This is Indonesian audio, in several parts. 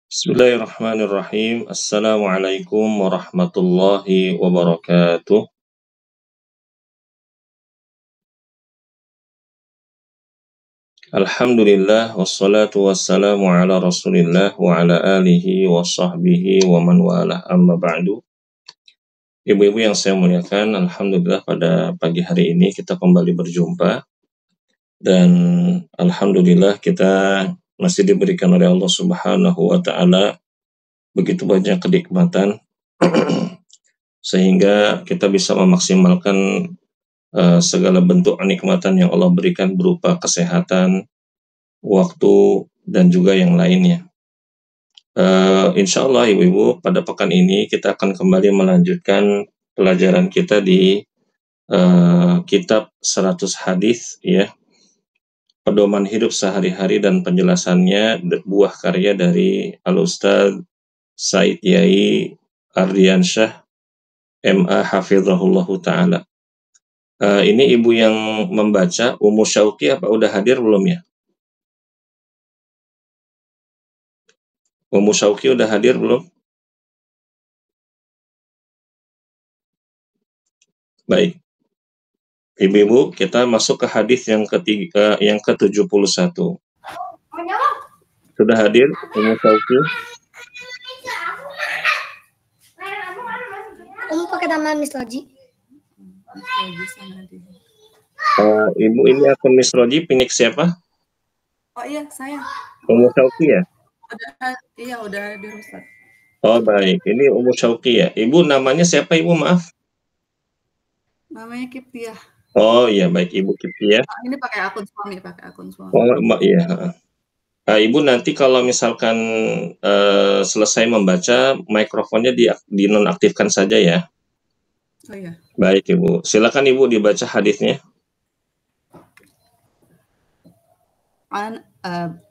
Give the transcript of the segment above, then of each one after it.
Bismillahirrahmanirrahim. Assalamualaikum warahmatullahi wabarakatuh. Alhamdulillah wassalatu wassalamu ala Rasulillah wa ala alihi wa sahbihi wa man walah, amma ba'du. Ibu-ibu yang saya muliakan, alhamdulillah pada pagi hari ini kita kembali berjumpa dan alhamdulillah kita masih diberikan oleh Allah Subhanahu wa taala begitu banyak kenikmatan sehingga kita bisa memaksimalkan segala bentuk kenikmatan yang Allah berikan berupa kesehatan, waktu, dan juga yang lainnya. Insya Allah ibu-ibu, pada pekan ini kita akan kembali melanjutkan pelajaran kita di kitab 100 hadis, ya, pedoman hidup sehari-hari dan penjelasannya, buah karya dari Al-Ustaz Said Yai Ardiansyah MA Hafizahullahu Ta'ala. Ini ibu yang membaca, Ummu Syauqi, apa udah hadir belum ya? Ummu Syauqi udah hadir belum? Baik. Ibu-ibu, kita masuk ke hadis yang ke-71. Sudah hadir Ummu Syauqi? Pakai nama Miss Loji. Ibu, ini akun Miss Loji pinik siapa? Oh iya, saya. Ummu Syauqi ya? Udah hadir Ustaz. Oh baik, ini Ummu Syauqi ya. Ibu namanya siapa ibu, maaf? Namanya Kiptiah. Oh iya, baik Ibu Kiptiah. Ini pakai akun suami. Oh iya. Ibu nanti kalau misalkan selesai membaca, mikrofonnya dinonaktifkan saja ya. Oh iya. Baik Ibu, silakan Ibu dibaca hadisnya. An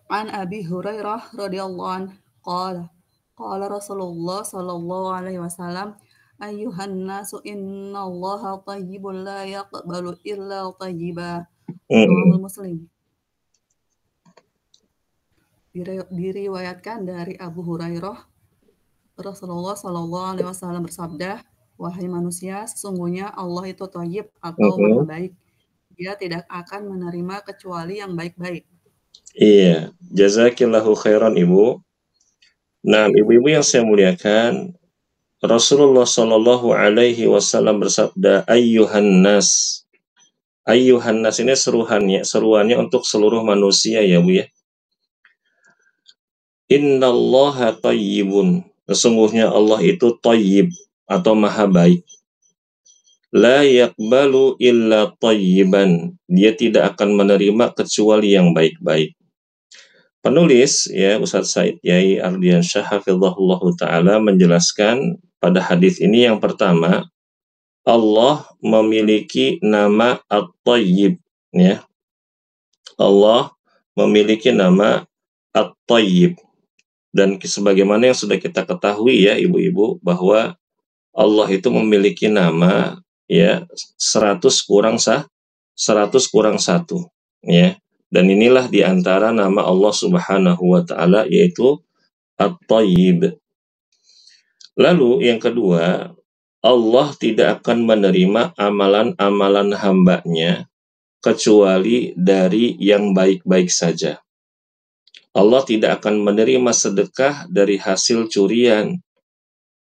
Abi Hurairah radhiyallahu anhu qala Rasulullah sallallahu alaihi wasallam, ayyuhan nasu innallaha thayyibun la yaqbalu illa thayyiba. Muslim. Diriwayatkan dari Abu Hurairah, Rasulullah sallallahu alaihi wasallam bersabda, wahai manusia, sesungguhnya Allah itu thayyib atau maha baik. Dia tidak akan menerima kecuali yang baik-baik. Iya, jazakillahu khairan Ibu. Nah, ibu-ibu yang saya muliakan, Rasulullah Shallallahu Alaihi Wasallam bersabda, ayyuhan nas. Ayyuhan nas ini seruannya untuk seluruh manusia ya Bu ya. Innallaha thayyibun. Sesungguhnya Allah itu thayyib atau maha baik. La yaqbalu illa thayyiban. Dia tidak akan menerima kecuali yang baik-baik. Penulis ya Ustaz Said Yai Ardiansyah Hafizahullahu Ta'ala menjelaskan pada hadis ini yang pertama, Allah memiliki nama At-Thayyib ya. Allah memiliki nama At-Thayyib. Dan sebagaimana yang sudah kita ketahui ya ibu-ibu, bahwa Allah itu memiliki nama ya 100 kurang 1 ya. Dan inilah diantara nama Allah Subhanahu wa Ta'ala, yaitu At-Thayyib. Lalu yang kedua, Allah tidak akan menerima amalan-amalan hambanya kecuali dari yang baik-baik saja. Allah tidak akan menerima sedekah dari hasil curian,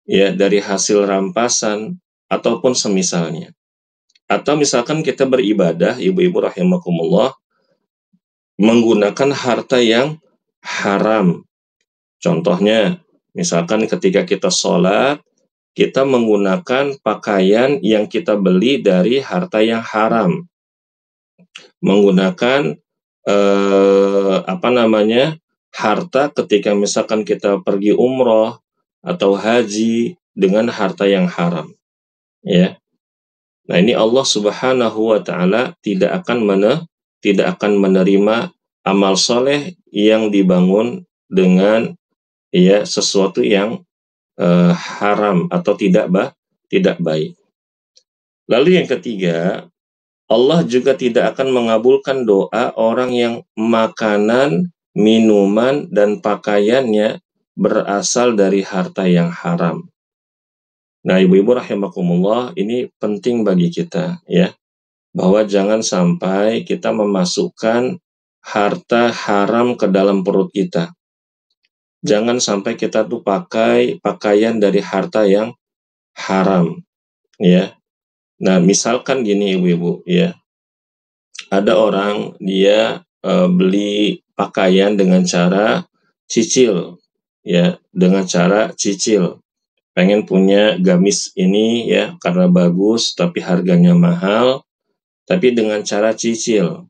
ya, dari hasil rampasan, ataupun semisalnya. Atau misalkan kita beribadah, ibu-ibu rahimakumullah, menggunakan harta yang haram. Contohnya, misalkan ketika kita sholat, kita menggunakan pakaian yang kita beli dari harta yang haram. Menggunakan harta ketika misalkan kita pergi umroh atau haji dengan harta yang haram. Ya. Nah, ini Allah Subhanahu wa Ta'ala tidak akan menerima amal soleh yang dibangun dengan ya sesuatu yang haram atau tidak baik. Lalu yang ketiga, Allah juga tidak akan mengabulkan doa orang yang makanan, minuman, dan pakaiannya berasal dari harta yang haram. Nah, ibu-ibu rahimakumullah, ini penting bagi kita ya, bahwa jangan sampai kita memasukkan harta haram ke dalam perut kita. Jangan sampai kita tuh pakai pakaian dari harta yang haram ya. Nah, misalkan gini ibu-ibu ya, ada orang dia beli pakaian dengan cara cicil ya, dengan cara cicil. Pengen punya gamis ini ya karena bagus tapi harganya mahal, tapi dengan cara cicil.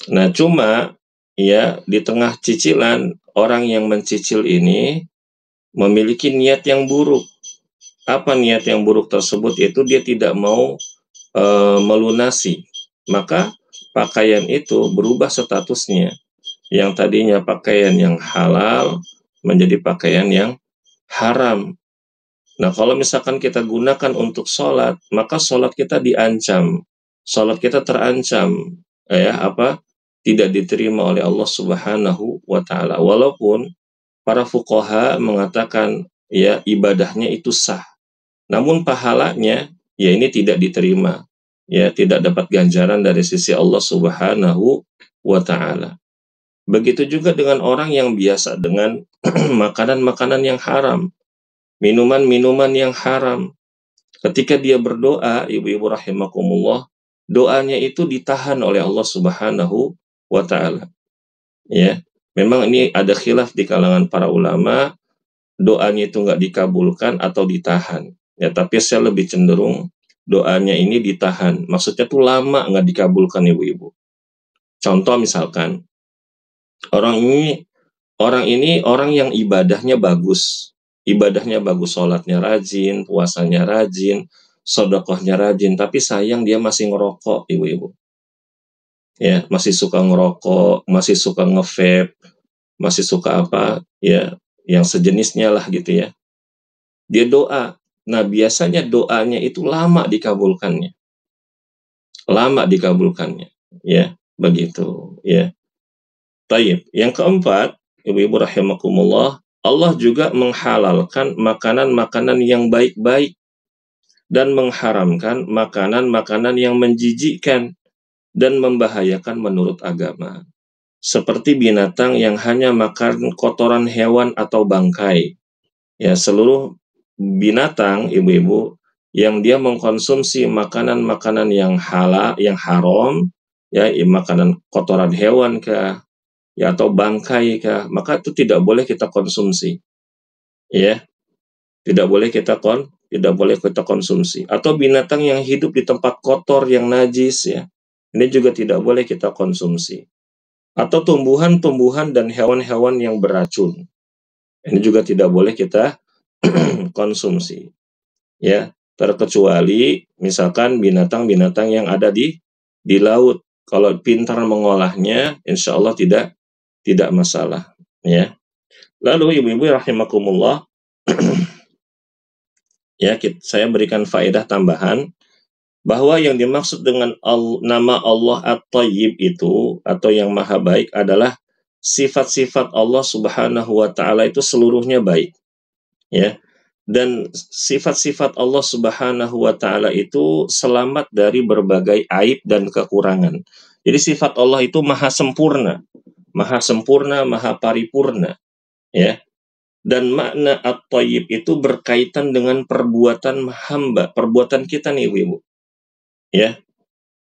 Nah, cuma ya di tengah cicilan orang yang mencicil ini memiliki niat yang buruk. Apa niat yang buruk tersebut? Yaitu dia tidak mau melunasi. Maka pakaian itu berubah statusnya. Yang tadinya pakaian yang halal menjadi pakaian yang haram. Nah, kalau misalkan kita gunakan untuk sholat, maka sholat kita diancam. Sholat kita terancam. Tidak diterima oleh Allah Subhanahu wa Ta'ala. Walaupun para fuqaha mengatakan ya ibadahnya itu sah, namun pahalanya ya ini tidak diterima, ya tidak dapat ganjaran dari sisi Allah Subhanahu wa Ta'ala. Begitu juga dengan orang yang biasa dengan makanan-makanan yang haram, minuman-minuman yang haram. Ketika dia berdoa, ibu-ibu rahimakumullah, doanya itu ditahan oleh Allah Subhanahu wa Ta'ala. Ya, memang ini ada khilaf di kalangan para ulama, doanya itu nggak dikabulkan atau ditahan. Ya, tapi saya lebih cenderung doanya ini ditahan. Maksudnya tuh lama nggak dikabulkan ibu-ibu. Contoh misalkan, orang ini orang yang ibadahnya bagus, sholatnya rajin, puasanya rajin, sedekahnya rajin, tapi sayang dia masih ngerokok ibu-ibu. Ya, masih suka ngerokok, masih suka nge-vape, masih suka apa ya yang sejenisnya lah gitu ya. Dia doa. Nah, biasanya doanya itu lama dikabulkannya. Ya, begitu ya. Taib. Yang keempat, ibu-ibu rahimakumullah, Allah juga menghalalkan makanan-makanan yang baik-baik dan mengharamkan makanan-makanan yang menjijikkan dan membahayakan menurut agama. Seperti binatang yang hanya makan kotoran hewan atau bangkai. Ya, seluruh binatang ibu-ibu yang dia mengkonsumsi makanan-makanan yang halal, yang haram, ya makanan kotoran hewan kah, ya atau bangkai kah, maka itu tidak boleh kita konsumsi. Ya, tidak boleh kita konsumsi. Atau binatang yang hidup di tempat kotor yang najis ya. Ini juga tidak boleh kita konsumsi. Atau tumbuhan-tumbuhan dan hewan-hewan yang beracun. Ini juga tidak boleh kita konsumsi. Ya, terkecuali misalkan binatang-binatang yang ada di laut. Kalau pintar mengolahnya, insya Allah tidak masalah. Ya. Lalu ibu-ibu rahimakumullah, ya saya berikan faedah tambahan bahwa yang dimaksud dengan nama Allah At-Tayyib itu atau yang maha baik adalah sifat-sifat Allah Subhanahu wa Ta'ala itu seluruhnya baik. Ya. Dan sifat-sifat Allah Subhanahu wa Ta'ala itu selamat dari berbagai aib dan kekurangan. Jadi sifat Allah itu maha sempurna, maha paripurna, ya. Dan makna At-Tayyib itu berkaitan dengan perbuatan hamba, perbuatan kita nih ibu-ibu. Ya.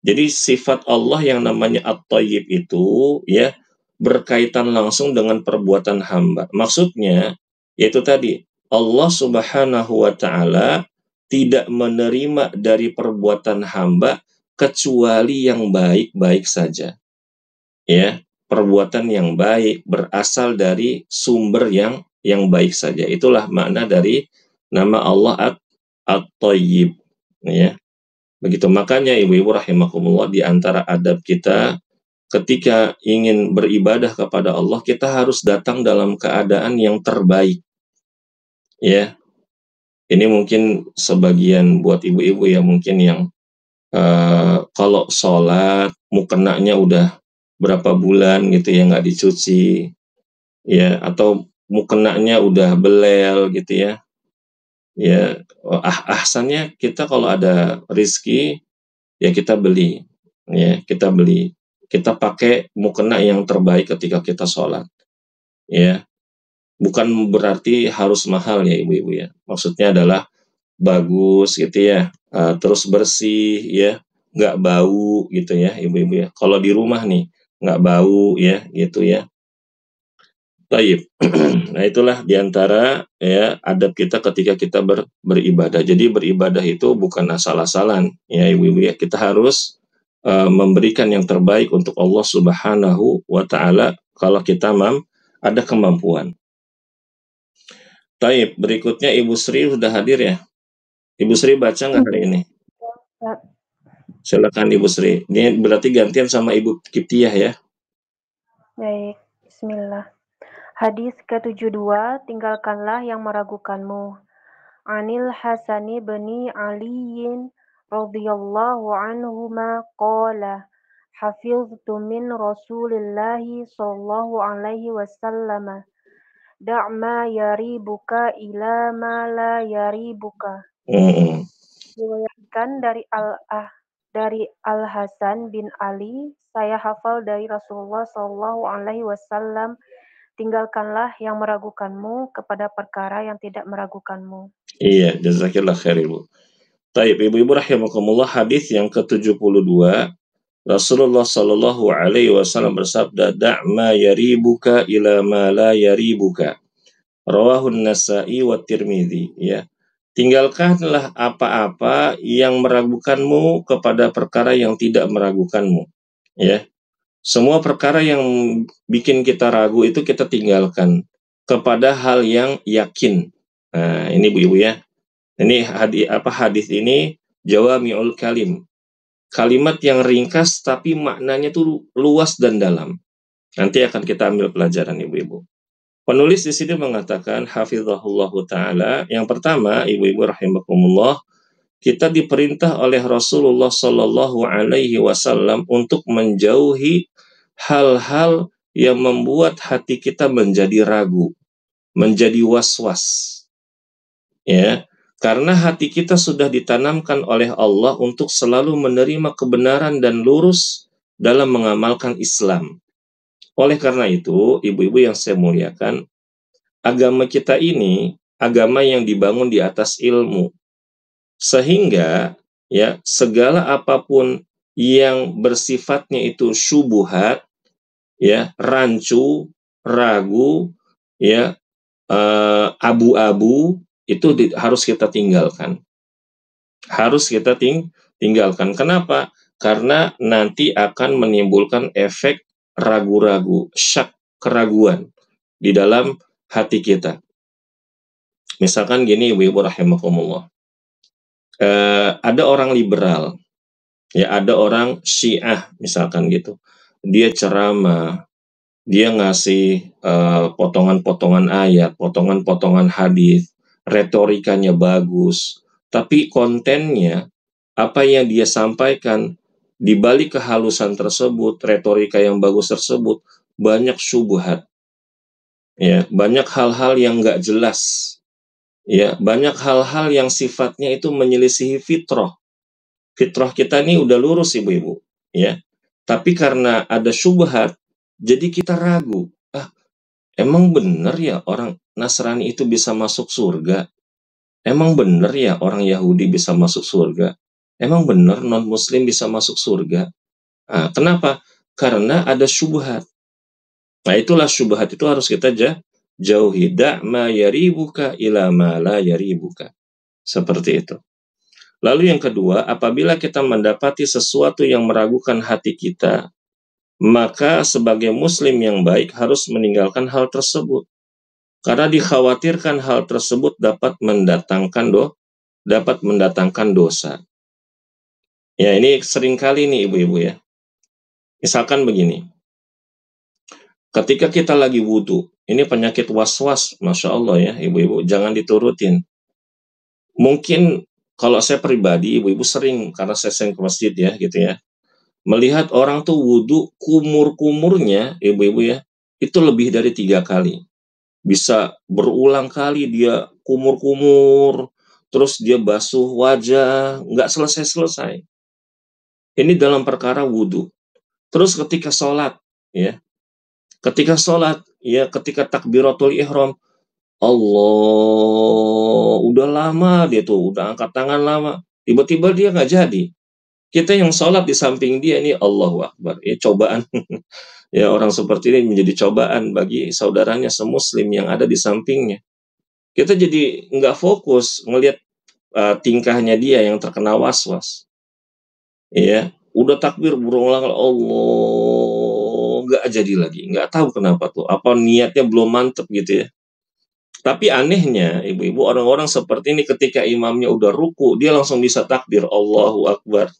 Jadi sifat Allah yang namanya At-Tayyib itu ya berkaitan langsung dengan perbuatan hamba. Maksudnya yaitu tadi Allah Subhanahu wa Ta'ala tidak menerima dari perbuatan hamba kecuali yang baik-baik saja. Ya, perbuatan yang baik berasal dari sumber yang baik saja. Itulah makna dari nama Allah At-Tayyib. Ya. Begitu, makanya ibu-ibu rahimakumullah, di antara adab kita ketika ingin beribadah kepada Allah, kita harus datang dalam keadaan yang terbaik. Ya, ini mungkin sebagian buat ibu-ibu ya mungkin yang kalau sholat mukenanya udah berapa bulan gitu ya nggak dicuci, ya atau mukenanya udah belel gitu ya. Ya, ahsannya kita kalau ada rizki ya kita beli, ya kita beli, kita pakai mukena yang terbaik ketika kita sholat, ya. Bukan berarti harus mahal ya ibu-ibu ya. Maksudnya adalah bagus gitu ya, terus bersih ya, nggak bau gitu ya ibu-ibu ya. Kalau di rumah nih nggak bau ya gitu ya. Baik. Nah, itulah diantara ya adab kita ketika kita beribadah. Jadi beribadah itu bukan asal-asalan ya ibu-ibu ya. Kita harus memberikan yang terbaik untuk Allah Subhanahu wa taala kalau kita ada kemampuan. Baik, berikutnya Ibu Sri sudah hadir ya. Ibu Sri baca nggak hari ini? Silakan Ibu Sri. Ini berarti gantian sama Ibu Kiptiah ya. Baik, bismillah. Hadis ke-72, tinggalkanlah yang meragukanmu. Anil Hasani bin Aliyin radhiyallahu anhuma qala hafiztu min Rasulillahi sallallahu alaihi wasallam da' ma yaribuka ila ma la yaribuka. Diriwayatkan dari Al-Hasan bin Ali, saya hafal dari Rasulullah sallallahu alaihi wasallam, tinggalkanlah yang meragukanmu kepada perkara yang tidak meragukanmu. Iya, jazakillah khair Ibu. Taib, ibu-ibu rahimakumullah, hadis yang ke-72, Rasulullah sallallahu alaihi wasallam bersabda, "Da' ma yaribuka ila ma la yaribuka." Rawahun Nasa'i wa Tirmidzi, ya. Tinggalkanlah apa-apa yang meragukanmu kepada perkara yang tidak meragukanmu, ya. Semua perkara yang bikin kita ragu itu kita tinggalkan kepada hal yang yakin. Nah, ini ibu-ibu ya. Ini hadis ini jawami'ul kalim. Kalimat yang ringkas tapi maknanya tuh luas dan dalam. Nanti akan kita ambil pelajaran ibu-ibu. Penulis di sini mengatakan hafizahullahu taala, yang pertama ibu-ibu rahimakumullah, kita diperintah oleh Rasulullah sallallahu alaihi wasallam untuk menjauhi hal-hal yang membuat hati kita menjadi ragu, menjadi was-was. Ya, karena hati kita sudah ditanamkan oleh Allah untuk selalu menerima kebenaran dan lurus dalam mengamalkan Islam. Oleh karena itu, ibu-ibu yang saya muliakan, agama kita ini agama yang dibangun di atas ilmu. Sehingga ya segala apapun yang bersifatnya itu syubhat, ya, rancu, ragu, ya, abu-abu, itu harus kita tinggalkan. Harus kita tinggalkan. Kenapa? Karena nanti akan menimbulkan efek ragu-ragu, syak, keraguan di dalam hati kita. Misalkan gini ibu-ibu rahimakumullah. Ada orang liberal, ya ada orang Syiah misalkan gitu. Dia ceramah, dia ngasih potongan-potongan ayat, potongan-potongan hadis, retorikanya bagus, tapi kontennya, apa yang dia sampaikan, di balik kehalusan tersebut, retorika yang bagus tersebut, banyak syubhat, ya, banyak hal-hal yang nggak jelas, ya, banyak hal-hal yang sifatnya itu menyelisihi fitrah. Fitrah kita ini udah lurus ibu-ibu, ya, tapi karena ada syubhat, jadi kita ragu. Emang benar ya orang Nasrani itu bisa masuk surga? Emang benar ya orang Yahudi bisa masuk surga? Emang benar non-muslim bisa masuk surga? Nah, kenapa? Karena ada syubhat. Nah, itulah syubhat itu harus kita jauhi. Da' ma yaribuka ila ma la yaribuka. Seperti itu. Lalu yang kedua, apabila kita mendapati sesuatu yang meragukan hati kita, maka sebagai muslim yang baik harus meninggalkan hal tersebut. Karena dikhawatirkan hal tersebut dapat mendatangkan dosa. Ya, ini seringkali nih ibu-ibu ya. Misalkan begini. Ketika kita lagi wudhu, ini penyakit was-was, Masya Allah ya ibu-ibu, jangan diturutin. Mungkin kalau saya pribadi, ibu-ibu sering, karena saya sering ke masjid ya gitu ya, melihat orang tuh wudhu kumur-kumurnya, ibu-ibu ya, itu lebih dari 3 kali. bisa berulang kali dia kumur-kumur, terus dia basuh wajah, nggak selesai-selesai. Ini dalam perkara wudhu. Terus ketika sholat, ya, ketika takbiratul ihram, Allah, udah lama dia tuh, udah angkat tangan lama, tiba-tiba dia nggak jadi. Kita yang sholat di samping dia ini, Allahu Akbar, ya cobaan. Ya, orang seperti ini menjadi cobaan bagi saudaranya semuslim yang ada di sampingnya. Kita jadi nggak fokus ngelihat tingkahnya dia yang terkena was-was. Ya, udah takbir berulang, Allah, nggak jadi lagi. Nggak tahu kenapa tuh. Apa niatnya belum mantep gitu ya. Tapi anehnya, ibu-ibu, orang-orang seperti ini ketika imamnya udah ruku, dia langsung bisa takbir, Allahu Akbar.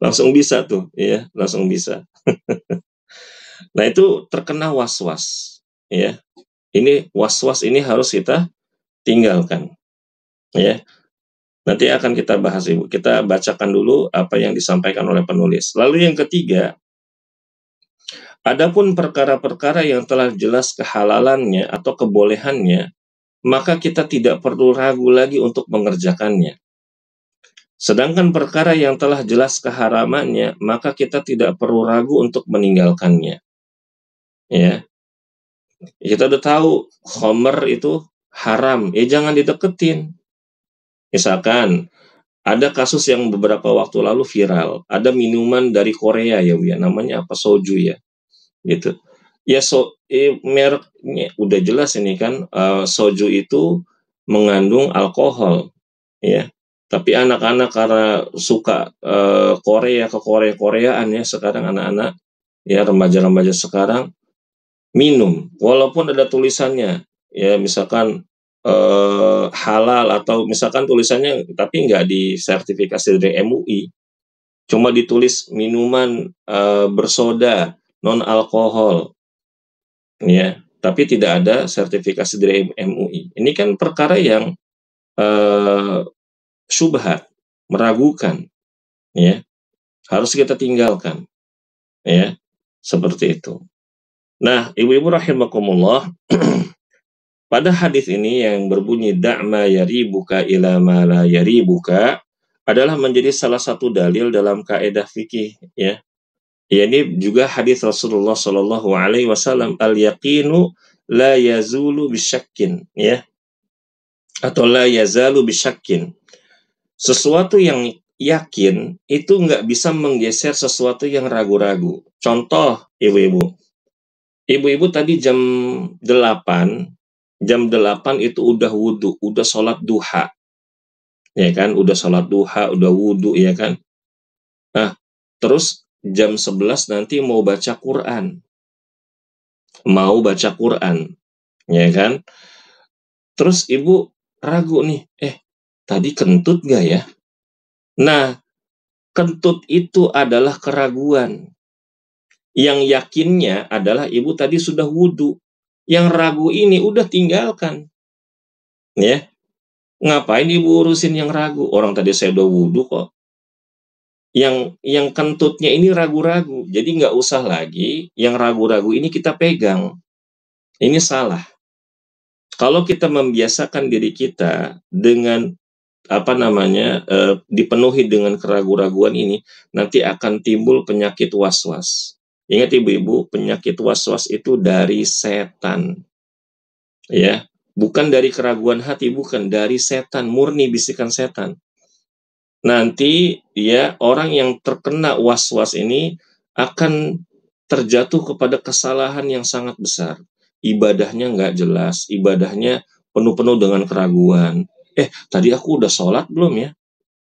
Langsung bisa tuh, ya, langsung bisa. Nah, itu terkena was-was, ya. Ini was-was ini harus kita tinggalkan, ya. Nanti akan kita bahas, Ibu. Kita bacakan dulu apa yang disampaikan oleh penulis. Lalu yang ketiga, adapun perkara-perkara yang telah jelas kehalalannya atau kebolehannya, maka kita tidak perlu ragu lagi untuk mengerjakannya. Sedangkan perkara yang telah jelas keharamannya, maka kita tidak perlu ragu untuk meninggalkannya. Ya, kita udah tahu khamr itu haram, ya jangan dideketin. Misalkan ada kasus yang beberapa waktu lalu viral, ada minuman dari Korea ya, namanya apa, soju ya, gitu. Ya mereknya udah jelas ini kan, soju itu mengandung alkohol, ya. Tapi anak-anak karena suka Koreaan ya sekarang, anak-anak ya, remaja-remaja sekarang minum walaupun ada tulisannya ya, misalkan halal, atau misalkan tulisannya tapi nggak disertifikasi dari MUI, cuma ditulis minuman bersoda non alkohol ya, tapi tidak ada sertifikasi dari MUI. Ini kan perkara yang syubhat, meragukan, ya, harus kita tinggalkan, ya, seperti itu. Nah, ibu-ibu rahimakumullah, pada hadis ini yang berbunyi da'ma yaribuka ila ma la yaribuka adalah menjadi salah satu dalil dalam kaidah fikih, ya. Ya, ini juga hadis Rasulullah Shallallahu Alaihi Wasallam, al yaqinu la yazulu bisyakkin, ya, atau la yazalu bisyakkin. Sesuatu yang yakin itu nggak bisa menggeser sesuatu yang ragu-ragu. Contoh, ibu-ibu tadi jam 8 itu udah wudhu, udah sholat duha, ya kan, udah sholat duha, udah wudhu, ya kan. Nah, terus jam 11 nanti mau baca Quran, ya kan. Terus ibu ragu nih, tadi kentut gak ya? Nah, kentut itu adalah keraguan. Yang yakinnya adalah ibu tadi sudah wudhu. Yang ragu ini udah tinggalkan. Ya, ngapain ibu urusin yang ragu? Orang tadi saya udah wudhu kok. Yang kentutnya ini ragu-ragu. Jadi nggak usah lagi yang ragu-ragu ini kita pegang. Ini salah. Kalau kita membiasakan diri kita dengan dipenuhi dengan keraguan-raguan ini, nanti akan timbul penyakit was-was. Ingat ibu-ibu, penyakit was-was itu dari setan. Ya, bukan dari keraguan hati, bukan, dari setan, murni bisikan setan. Nanti ya, orang yang terkena was-was ini akan terjatuh kepada kesalahan yang sangat besar. Ibadahnya nggak jelas, ibadahnya penuh-penuh dengan keraguan. Tadi aku udah sholat belum ya?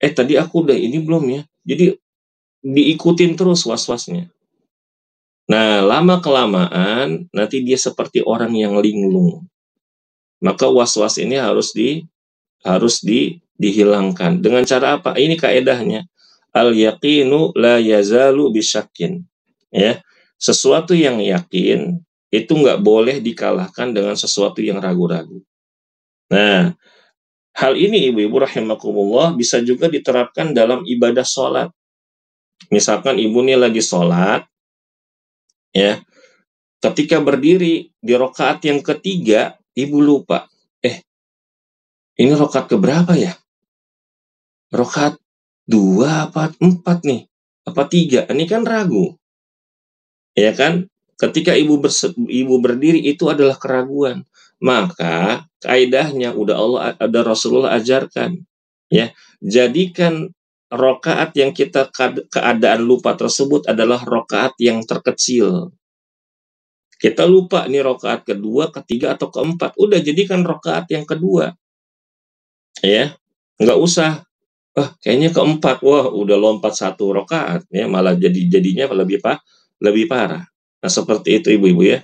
Tadi aku udah ini belum ya? Jadi diikutin terus was-wasnya. Nah, lama-kelamaan nanti dia seperti orang yang linglung. Maka was-was ini harus dihilangkan. Dengan cara apa? Ini kaedahnya. Al-yaqinu la yazalu bisyakin. Ya, sesuatu yang yakin itu nggak boleh dikalahkan dengan sesuatu yang ragu-ragu. Nah, hal ini ibu-ibu rahimakumullah bisa juga diterapkan dalam ibadah sholat. Misalkan ibu nih lagi sholat, ya, ketika berdiri di rakaat yang ketiga, ibu lupa. Ini rakaat keberapa ya? Rakaat 2 apa 4 nih? Apa 3? Ini kan ragu. Ya kan? Ketika ibu berdiri itu adalah keraguan. Maka kaidahnya ada Rasulullah ajarkan. Ya, jadikan rakaat yang kita keadaan lupa tersebut adalah rakaat yang terkecil. Kita lupa nih rakaat kedua, ketiga, atau keempat. Udah jadikan rakaat yang kedua. Ya, nggak usah. Kayaknya keempat. Wah, udah lompat 1 rakaat. Ya, malah jadinya lebih parah. Nah, seperti itu ibu-ibu ya.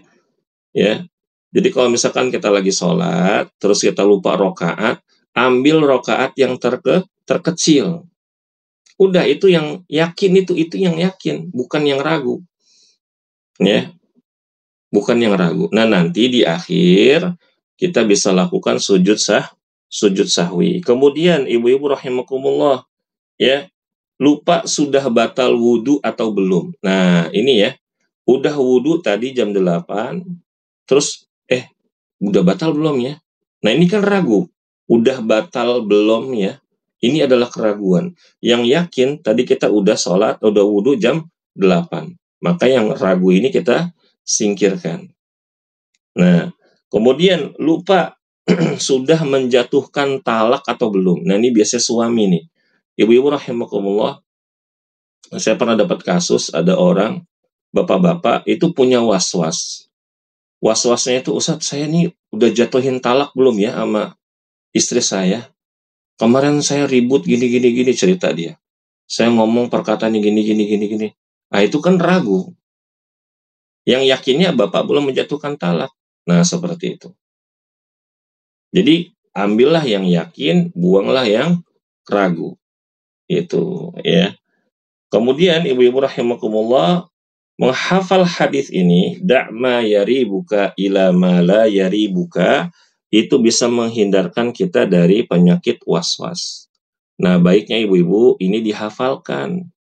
Ya. Jadi kalau misalkan kita lagi sholat, terus kita lupa rakaat, ambil rakaat yang terkecil. Udah, itu yang yakin, itu yang yakin, bukan yang ragu. Ya. Bukan yang ragu. Nah, nanti di akhir kita bisa lakukan sujud sahwi. Kemudian ibu-ibu rahimakumullah, ya, lupa sudah batal wudhu atau belum. Nah, ini ya, udah wudhu tadi jam 8, terus udah batal belum ya? Nah, ini kan ragu. Udah batal belum ya? Ini adalah keraguan. Yang yakin tadi kita udah sholat, udah wudhu jam 8. Maka yang ragu ini kita singkirkan. Nah, kemudian lupa sudah menjatuhkan talak atau belum. Nah, ini biasanya suami nih. Ibu-ibu rahimakumullah, saya pernah dapat kasus ada orang, bapak-bapak itu punya was-was. Was-wasnya itu, Ustadz, saya nih udah jatuhin talak belum ya sama istri saya? Kemarin saya ribut gini cerita dia. Saya ngomong perkataan gini. Nah, itu kan ragu. Yang yakinnya bapak belum menjatuhkan talak. Nah, seperti itu. Jadi, ambillah yang yakin, buanglah yang ragu. Itu ya. Kemudian ibu-ibu rahimakumullah, menghafal hadis ini, da'ma yaribuka ila ma la yaribuka, itu bisa menghindarkan kita dari penyakit was-was. Nah, baiknya ibu-ibu ini dihafalkan.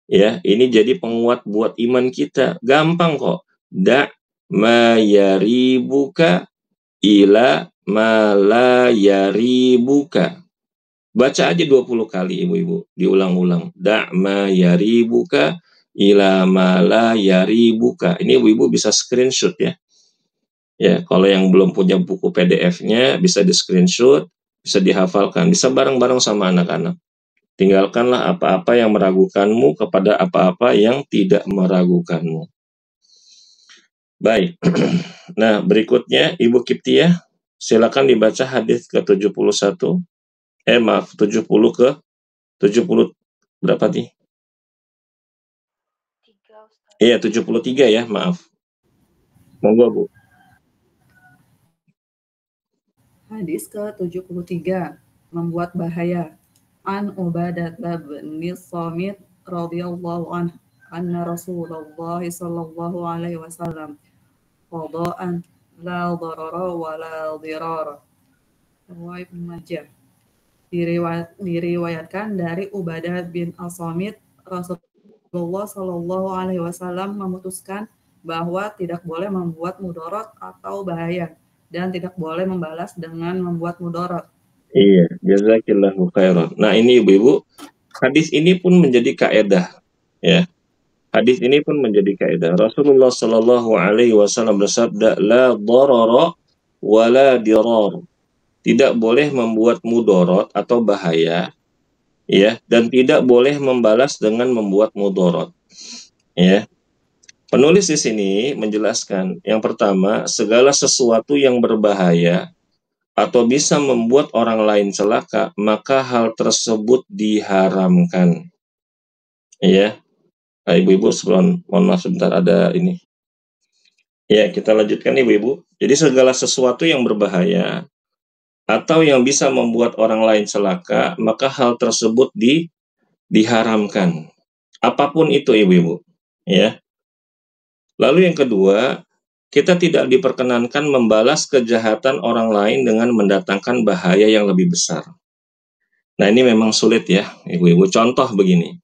Ya, ini jadi penguat buat iman kita. Gampang kok. Da'ma yaribuka ila ma la yaribuka. Baca aja 20 kali ibu-ibu, diulang-ulang. Da'ma yaribuka ila ma la yaribuka. Ini ibu-ibu bisa screenshot ya. Ya, kalau yang belum punya buku PDF-nya bisa di-screenshot, bisa dihafalkan, bisa bareng-bareng sama anak-anak. Tinggalkanlah apa-apa yang meragukanmu kepada apa-apa yang tidak meragukanmu. Baik. Nah, berikutnya Ibu Kiptiah, silakan dibaca hadis ke-71. 70 ke 70 berapa nih? 3, Ustaz. Iya, 73 ya, maaf. Monggo, Bu. Hadis ke-73, membuat bahaya. An Ubadah bin Samit radhiyallahu anhu anna Rasulullah sallallahu alaihi wasallam qada'an la darara wa la dirara. Riwayat Ibnu Majah. Diriwayatkan dari Ubadah bin As-Samit, Rasulullah sallallahu alaihi wasallam memutuskan bahwa tidak boleh membuat mudarat atau bahaya dan tidak boleh membalas dengan membuat mudarat. Iya, jazakillahu khairan. Nah, ini ibu-ibu, hadis ini pun menjadi kaedah ya. Hadis ini pun menjadi kaedah. Rasulullah Shallallahu alaihi wasallam bersabda, la darara wa la dirar. Tidak boleh membuat mudarat atau bahaya ya, dan tidak boleh membalas dengan membuat mudarat. Ya. Penulis di sini menjelaskan, yang pertama, segala sesuatu yang berbahaya atau bisa membuat orang lain celaka, maka hal tersebut diharamkan. Ya, nah, ibu-ibu sebelum, mohon maaf sebentar ada ini. Ya, kita lanjutkan ibu-ibu. Jadi segala sesuatu yang berbahaya atau yang bisa membuat orang lain celaka, maka hal tersebut diharamkan. Apapun itu ibu-ibu. Ya. Lalu yang kedua, kita tidak diperkenankan membalas kejahatan orang lain dengan mendatangkan bahaya yang lebih besar. Nah, ini memang sulit ya, ibu-ibu. Contoh begini.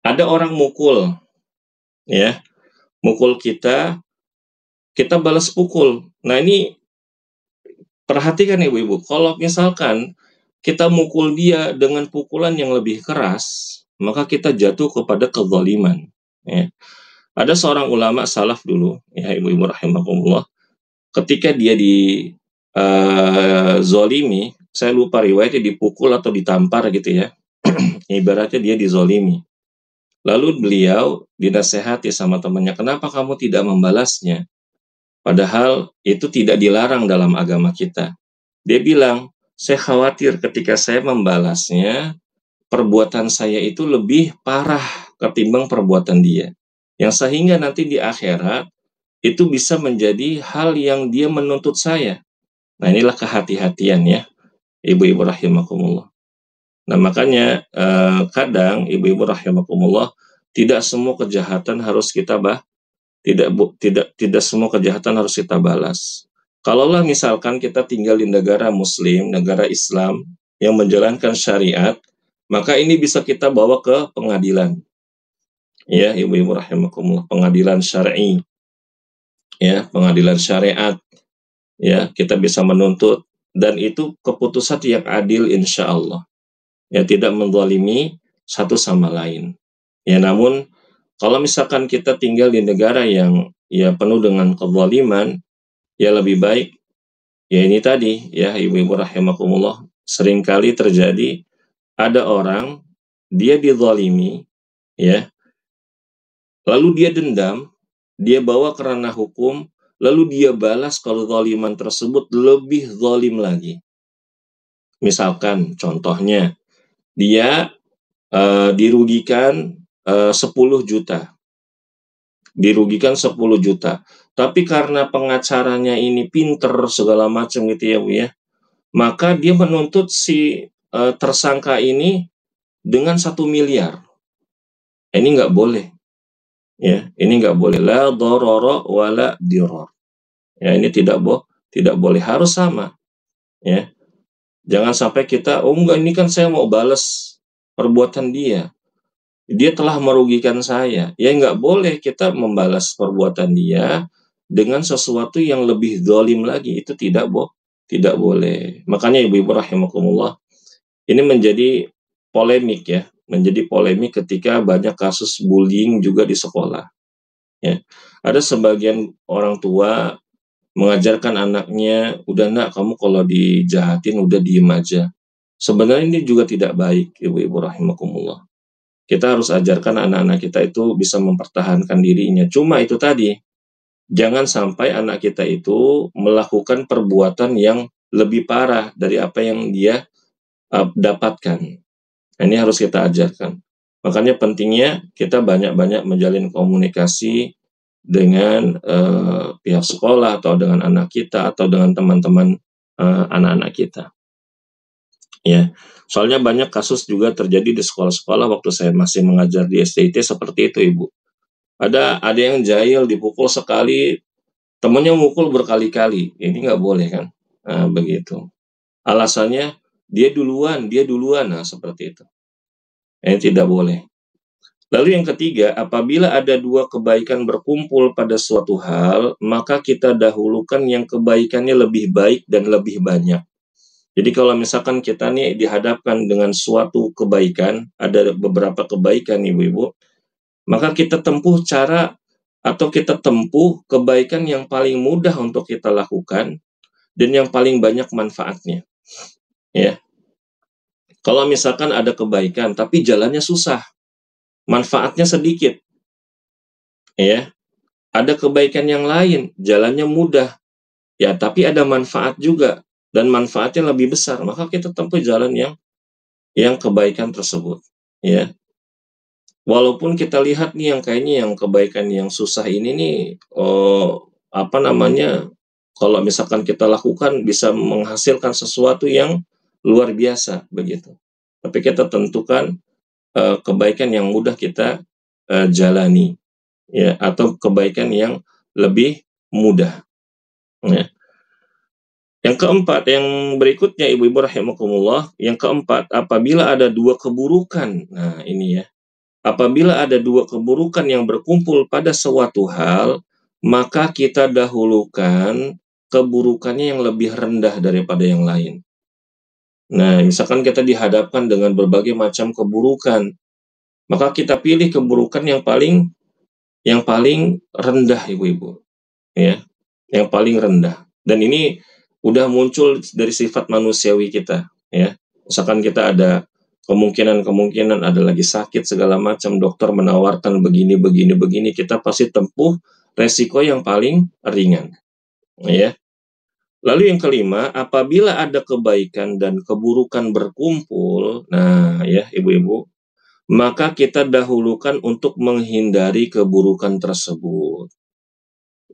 Ada orang mukul, ya, mukul kita, kita balas pukul. Nah ini perhatikan ibu-ibu, kalau misalkan kita mukul dia dengan pukulan yang lebih keras, maka kita jatuh kepada kezaliman. Ya. Ada seorang ulama salaf dulu, ya ibu-ibu rahimakumullah, ketika dia di zolimi, saya lupa riwayatnya dipukul atau ditampar gitu ya, ibaratnya dia dizolimi. Lalu beliau dinasehati sama temannya, kenapa kamu tidak membalasnya? Padahal itu tidak dilarang dalam agama kita. Dia bilang, saya khawatir ketika saya membalasnya, perbuatan saya itu lebih parah ketimbang perbuatan dia. Yang sehingga nanti di akhirat, itu bisa menjadi hal yang dia menuntut saya. Nah inilah kehati-hatian ya, ibu-ibu rahimakumullah. Nah makanya kadang ibu-ibu rahimakumullah, tidak semua kejahatan harus kita tidak semua kejahatan harus kita balas. Kalaulah misalkan kita tinggal di negara muslim, negara Islam yang menjalankan syariat, maka ini bisa kita bawa ke pengadilan. Ya, ibu-ibu rahimakumullah, pengadilan syar'i. Ya, pengadilan syariat. Ya, kita bisa menuntut dan itu keputusan yang adil insya Allah. Ya, tidak menzalimi satu sama lain. Ya, namun kalau misalkan kita tinggal di negara yang ya penuh dengan kezaliman, ya lebih baik ya ini tadi ya ibu-ibu rahimakumullah, seringkali terjadi ada orang dia dizalimi ya, lalu dia dendam, dia bawa ke ranah hukum, lalu dia balas kalau zaliman tersebut lebih zalim lagi. Misalkan contohnya dia dirugikan 10 juta. Dirugikan 10 juta. Tapi karena pengacaranya ini pinter segala macam gitu ya Bu ya, maka dia menuntut si tersangka ini dengan 1 miliar. Ini nggak boleh. Ya, ini nggak boleh. La dharara wala dirar. Ya, ini tidak boleh, harus sama. Ya. Jangan sampai kita, oh enggak, ini kan saya mau balas perbuatan dia. Dia telah merugikan saya. Ya nggak boleh kita membalas perbuatan dia dengan sesuatu yang lebih zalim lagi. Itu tidak boleh. Makanya ibu-ibu rahimakumullah, ini menjadi polemik ya. Menjadi polemik ketika banyak kasus bullying juga di sekolah. Ya. Ada sebagian orang tua mengajarkan anaknya, udah nak kamu kalau dijahatin udah diem aja. Sebenarnya ini juga tidak baik, ibu-ibu rahimakumullah. Kita harus ajarkan anak-anak kita itu bisa mempertahankan dirinya. Cuma itu tadi, jangan sampai anak kita itu melakukan perbuatan yang lebih parah dari apa yang dia dapatkan. Nah, ini harus kita ajarkan. Makanya pentingnya kita banyak-banyak menjalin komunikasi dengan pihak sekolah atau dengan anak kita atau dengan teman-teman anak-anak kita. Ya, soalnya banyak kasus juga terjadi di sekolah-sekolah waktu saya masih mengajar di STIT seperti itu Ibu. Ada yang jahil dipukul sekali, temannya mukul berkali-kali. Ini nggak boleh kan? Nah, begitu. Alasannya dia duluan. Nah, seperti itu. Ini tidak boleh. Lalu yang ketiga, apabila ada dua kebaikan berkumpul pada suatu hal, maka kita dahulukan yang kebaikannya lebih baik dan lebih banyak. Jadi kalau misalkan kita nih dihadapkan dengan suatu kebaikan, ada beberapa kebaikan ibu-ibu, maka kita tempuh cara atau kita tempuh kebaikan yang paling mudah untuk kita lakukan dan yang paling banyak manfaatnya. Ya. Kalau misalkan ada kebaikan tapi jalannya susah, manfaatnya sedikit. Ya. Ada kebaikan yang lain, jalannya mudah. Ya, tapi ada manfaat juga dan manfaatnya lebih besar, maka kita tempuh jalan yang kebaikan tersebut, ya. Walaupun kita lihat nih yang kayaknya yang kebaikan yang susah ini nih, kalau misalkan kita lakukan bisa menghasilkan sesuatu yang luar biasa begitu. Tapi kita tentukan kebaikan yang mudah kita jalani, ya, atau kebaikan yang lebih mudah, ya. Yang keempat, yang berikutnya ibu-ibu rahimakumullah, yang keempat, apabila ada dua keburukan. Nah, ini ya. Apabila ada dua keburukan yang berkumpul pada suatu hal, maka kita dahulukan keburukannya yang lebih rendah daripada yang lain. Nah, misalkan kita dihadapkan dengan berbagai macam keburukan, maka kita pilih keburukan yang paling rendah, ibu-ibu, ya, yang paling rendah. Dan ini udah muncul dari sifat manusiawi kita, ya. Misalkan kita ada kemungkinan ada lagi sakit segala macam, dokter menawarkan begini, kita pasti tempuh resiko yang paling ringan, ya. Lalu yang kelima, apabila ada kebaikan dan keburukan berkumpul, nah ya ibu-ibu, maka kita dahulukan untuk menghindari keburukan tersebut.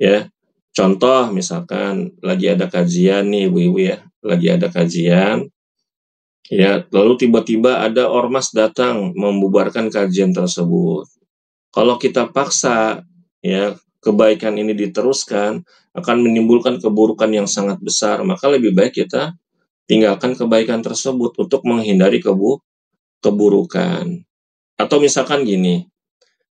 Ya, contoh misalkan lagi ada kajian nih ibu-ibu ya, lagi ada kajian, ya, lalu tiba-tiba ada ormas datang membubarkan kajian tersebut. Kalau kita paksa, ya, kebaikan ini diteruskan, akan menimbulkan keburukan yang sangat besar, maka lebih baik kita tinggalkan kebaikan tersebut untuk menghindari keburukan. Atau misalkan gini,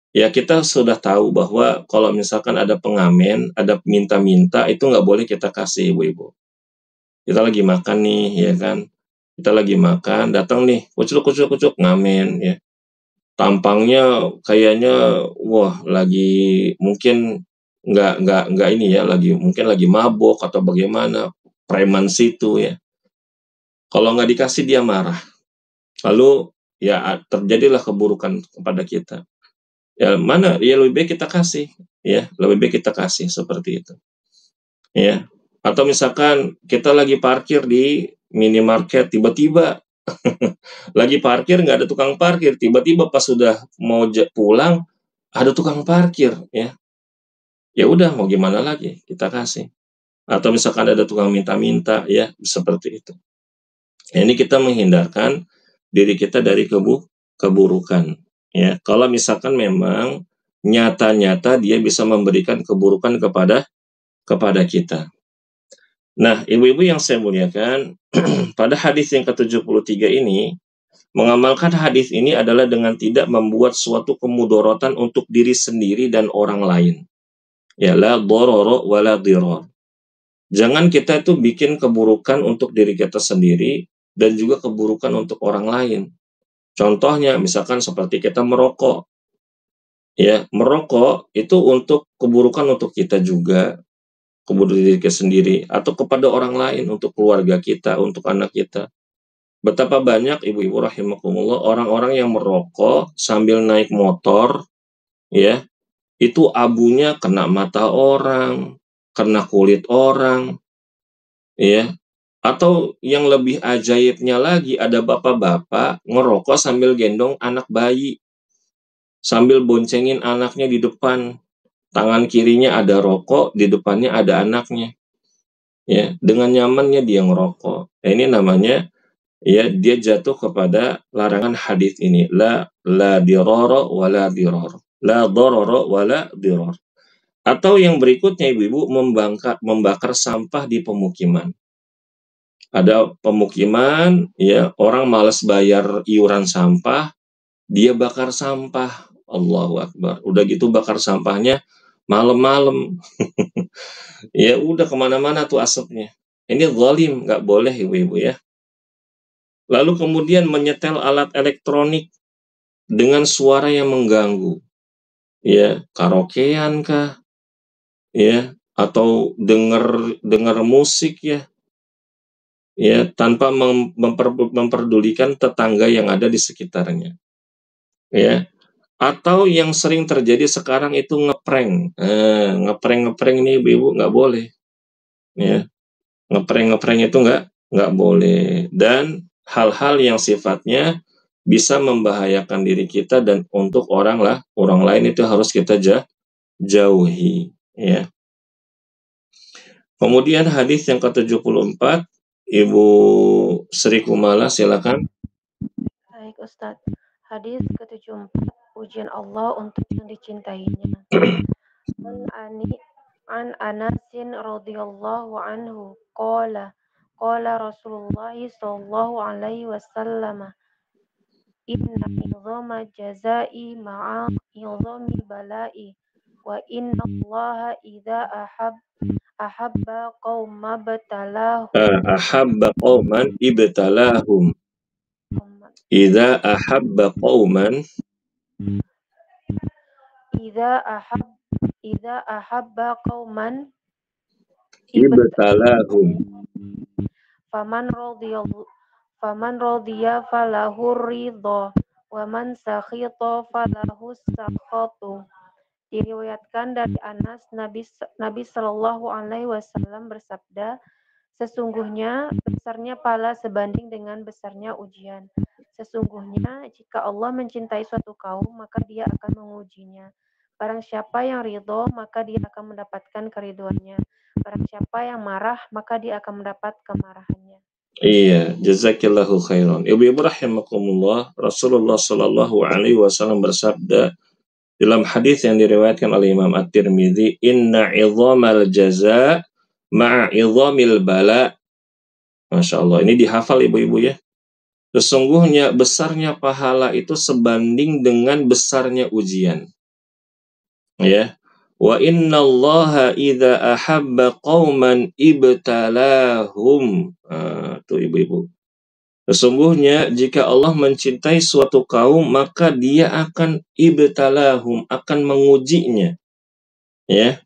ya kita sudah tahu bahwa kalau misalkan ada pengamen, ada minta-minta, itu nggak boleh kita kasih ibu-ibu. Kita lagi makan nih, ya kan? Kita lagi makan, datang nih, kucuk, ngamen, ya. Tampangnya kayaknya, wah lagi mungkin nggak ini ya, mungkin lagi mabok atau bagaimana, preman situ ya. Kalau nggak dikasih dia marah. Lalu ya terjadilah keburukan kepada kita. Ya mana ya lebih baik kita kasih, ya lebih baik kita kasih seperti itu, ya. Atau misalkan kita lagi parkir di minimarket, tiba-tiba lagi parkir nggak ada tukang parkir, tiba-tiba pas sudah mau pulang ada tukang parkir, ya. Ya udah mau gimana lagi kita kasih. Atau misalkan ada tukang minta-minta, ya seperti itu. Ini kita menghindarkan diri kita dari keburukan. Ya, kalau misalkan memang nyata-nyata dia bisa memberikan keburukan kepada kita. Nah, ibu-ibu yang saya muliakan, pada hadis yang ke-73 ini, mengamalkan hadis ini adalah dengan tidak membuat suatu kemudorotan untuk diri sendiri dan orang lain. Ya, la dororo wa la dirar. Jangan kita itu bikin keburukan untuk diri kita sendiri dan juga keburukan untuk orang lain. Contohnya, misalkan seperti kita merokok. Ya, merokok itu untuk keburukan untuk kita juga, keburukan diri kita sendiri, atau kepada orang lain, untuk keluarga kita, untuk anak kita. Betapa banyak ibu-ibu rahimakumullah orang-orang yang merokok sambil naik motor, ya, itu abunya kena mata orang, kena kulit orang, ya. Atau yang lebih ajaibnya lagi, ada bapak-bapak ngerokok sambil gendong anak bayi, sambil boncengin anaknya di depan. Tangan kirinya ada rokok, di depannya ada anaknya. Ya, dengan nyamannya dia ngerokok. Nah, ini namanya, ya, dia jatuh kepada larangan hadis ini. La dirara wa la dirar. La darara wa la dirar. Atau yang berikutnya ibu-ibu, membakar sampah di pemukiman. Ada pemukiman, ya, orang malas bayar iuran sampah, dia bakar sampah. Allahu Akbar. Udah gitu bakar sampahnya malam-malam. Ya udah kemana-mana tuh asapnya. Ini zalim, nggak boleh ibu-ibu ya. Lalu kemudian menyetel alat elektronik dengan suara yang mengganggu. Ya, karaokean kah? Ya, atau dengar musik ya. Ya, tanpa memperdulikan tetangga yang ada di sekitarnya. Ya. Atau yang sering terjadi sekarang itu ngeprank. Ngeprank ini ibu-ibu nggak boleh. Ya. Ngeprank itu nggak boleh. Dan hal-hal yang sifatnya bisa membahayakan diri kita dan untuk orang lain itu harus kita jauhi. Ya. Kemudian hadis yang ke-74, Ibu Sri Kumala silakan. Baik Ustadz, hadis ke-74, pujian Allah untuk yang dicintainya. An Anasin radhiyallahu anhu qala Rasulullah sallallahu alaihi wasallam, inna idhama jazai ma'a idhami bala'i Wa inna Allaha idza ahabba qauman batalahum. Ahabba qauman ibtalahum. Idza ahabba qauman Idza ahabba qauman ibtalahum. Faman radiya falahu ridha wa man sakhita falahu sakhatu. Diriwayatkan dari Anas, Nabi Shallallahu Alaihi Wasallam bersabda, sesungguhnya besarnya pahala sebanding dengan besarnya ujian. Sesungguhnya jika Allah mencintai suatu kaum, maka Dia akan mengujinya. Barang siapa yang ridho, maka dia akan mendapatkan keriduannya. Barang siapa yang marah, maka dia akan mendapat kemarahannya. Iya, jazakillahu khairan. Ibu-ibu rahimakumullah, Rasulullah Shallallahu Alaihi Wasallam bersabda dalam hadis yang diriwayatkan oleh Imam At-Tirmidzi, inna idhamal jaza ma'a idhamil bala. Masya Allah, ini dihafal ibu-ibu ya. Sesungguhnya besarnya pahala itu sebanding dengan besarnya ujian. Ya. Wa inna Allaha idza ahabba qauman ibtalahum. Tuh ibu-ibu. Sesungguhnya jika Allah mencintai suatu kaum, maka Dia akan ibtalahum, akan mengujinya. Ya.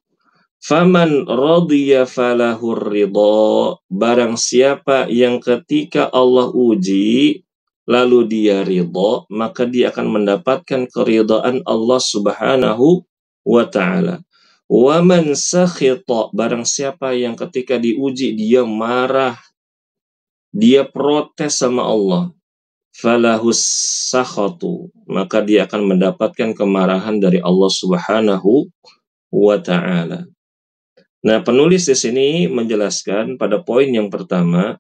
Faman radiya falahur ridha. Barang siapa yang ketika Allah uji lalu dia ridha, maka dia akan mendapatkan keridhaan Allah Subhanahu wa ta'ala. Wa man sakhita. Barang siapa yang ketika diuji dia marah, dia protes sama Allah, falahus sakhatu, maka dia akan mendapatkan kemarahan dari Allah Subhanahu wa ta'ala. Nah, penulis di sini menjelaskan pada poin yang pertama,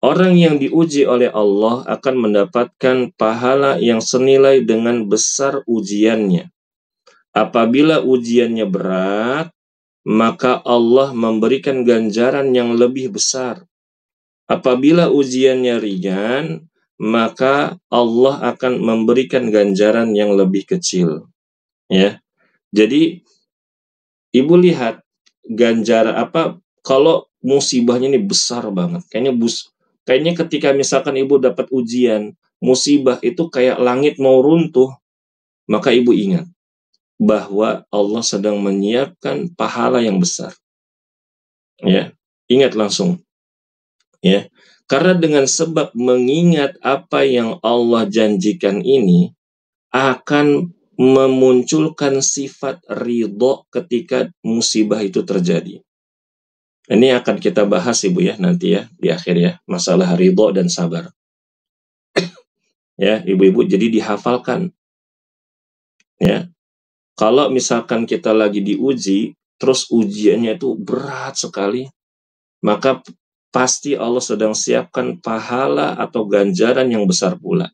orang yang diuji oleh Allah akan mendapatkan pahala yang senilai dengan besar ujiannya. Apabila ujiannya berat, maka Allah memberikan ganjaran yang lebih besar. Apabila ujiannya ringan, maka Allah akan memberikan ganjaran yang lebih kecil. Ya. Jadi ibu lihat kalau musibahnya ini besar banget. Kayaknya ketika misalkan ibu dapat ujian, musibah itu kayak langit mau runtuh, maka ibu ingat bahwa Allah sedang menyiapkan pahala yang besar. Ya, ingat langsung. Ya. Karena dengan sebab mengingat apa yang Allah janjikan ini akan memunculkan sifat ridho ketika musibah itu terjadi. Ini akan kita bahas ibu ya nanti ya di akhir ya, masalah ridho dan sabar. Ya, ibu-ibu, jadi dihafalkan. Ya. Kalau misalkan kita lagi diuji, terus ujiannya itu berat sekali, maka pasti Allah sedang siapkan pahala atau ganjaran yang besar pula.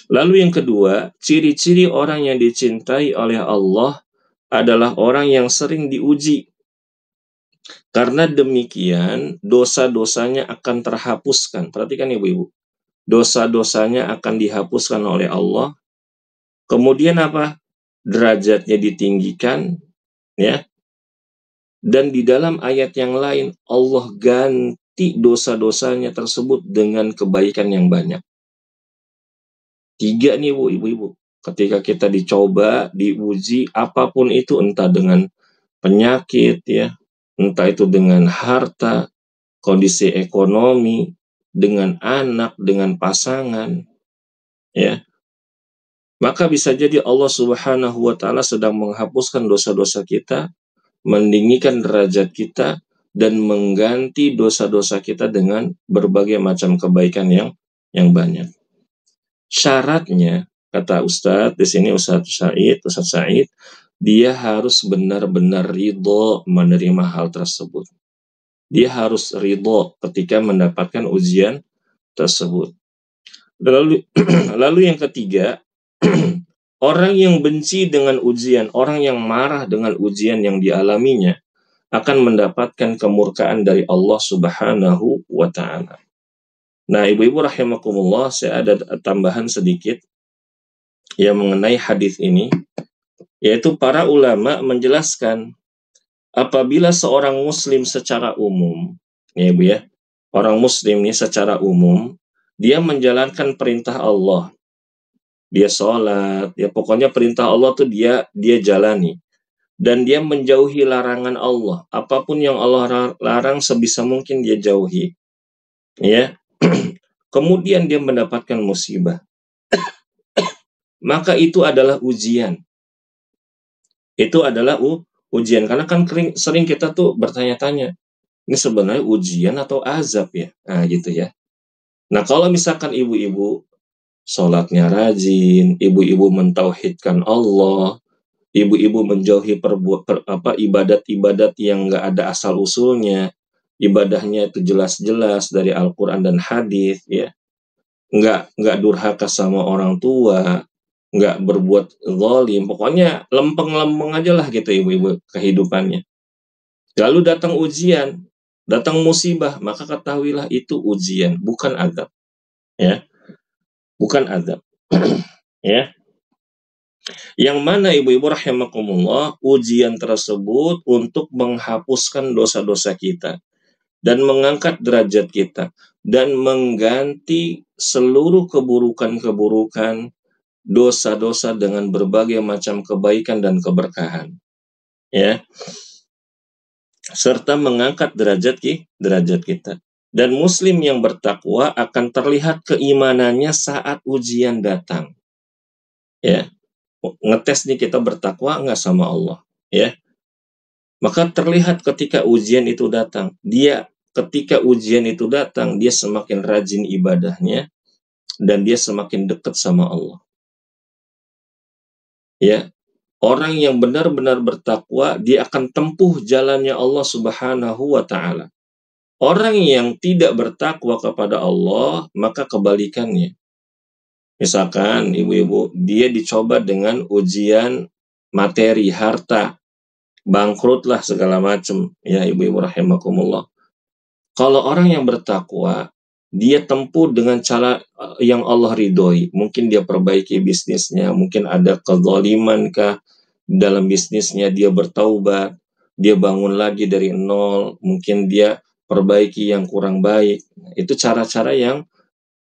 Lalu yang kedua, ciri-ciri orang yang dicintai oleh Allah adalah orang yang sering diuji. Karena demikian, dosa-dosanya akan terhapuskan. Perhatikan ibu-ibu. Dosa-dosanya akan dihapuskan oleh Allah. Kemudian apa? Derajatnya ditinggikan, ya. Dan di dalam ayat yang lain, Allah ganti dosa-dosanya tersebut dengan kebaikan yang banyak. 3 nih ibu-ibu. Ketika kita dicoba, diuji, apapun itu, entah dengan penyakit, ya, entah itu dengan harta, kondisi ekonomi, dengan anak, dengan pasangan, ya. Maka bisa jadi Allah Subhanahu wa ta'ala sedang menghapuskan dosa-dosa kita, meninggikan derajat kita, dan mengganti dosa-dosa kita dengan berbagai macam kebaikan yang banyak. Syaratnya, kata Ustadz, di sini Ustadz Said, dia harus benar-benar ridho menerima hal tersebut. Dia harus ridho ketika mendapatkan ujian tersebut. Lalu yang ketiga, orang yang benci dengan ujian, orang yang marah dengan ujian yang dialaminya, akan mendapatkan kemurkaan dari Allah Subhanahu wa ta'ala. Nah, ibu-ibu rahimakumullah, saya ada tambahan sedikit yang mengenai hadis ini. Yaitu para ulama menjelaskan, apabila seorang muslim secara umum, ya Ibu ya, orang muslim ini secara umum, dia menjalankan perintah Allah, dia sholat, ya pokoknya perintah Allah tuh dia jalani, dan dia menjauhi larangan Allah, apapun yang Allah larang sebisa mungkin dia jauhi, ya. Kemudian dia mendapatkan musibah, maka itu adalah ujian. Itu adalah ujian, karena kan sering kita tuh bertanya-tanya, ini sebenarnya ujian atau azab ya? Nah gitu ya. Nah kalau misalkan ibu-ibu sholatnya rajin, ibu-ibu mentauhidkan Allah, ibu-ibu menjauhi ibadat-ibadat yang nggak ada asal usulnya, ibadahnya itu jelas-jelas dari Al-Quran dan hadis, ya, nggak durhaka sama orang tua, nggak berbuat zalim, pokoknya lempeng-lempeng aja lah gitu ibu-ibu kehidupannya. Lalu datang ujian, datang musibah, maka ketahuilah itu ujian, bukan azab, ya, bukan azab. Ya, yang mana ibu-ibu rahimakumullah, ujian tersebut untuk menghapuskan dosa-dosa kita dan mengangkat derajat kita dan mengganti seluruh keburukan-keburukan, dosa-dosa dengan berbagai macam kebaikan dan keberkahan, ya, serta mengangkat derajat kita. Dan muslim yang bertakwa akan terlihat keimanannya saat ujian datang, ya. Ngetes nih kita bertakwa nggak sama Allah, ya. Maka terlihat ketika ujian itu datang, dia semakin rajin ibadahnya dan dia semakin dekat sama Allah, ya. Orang yang benar-benar bertakwa, dia akan tempuh jalannya Allah Subhanahu wa Ta'ala. Orang yang tidak bertakwa kepada Allah, maka kebalikannya. Misalkan ibu-ibu, dia dicoba dengan ujian materi, harta, bangkrut lah segala macam, ya ibu-ibu rahimakumullah. Kalau orang yang bertakwa, dia tempuh dengan cara yang Allah ridhoi. Mungkin dia perbaiki bisnisnya, mungkin ada kezaliman kah dalam bisnisnya, dia bertaubat, dia bangun lagi dari nol, mungkin dia perbaiki yang kurang baik. Itu cara-cara yang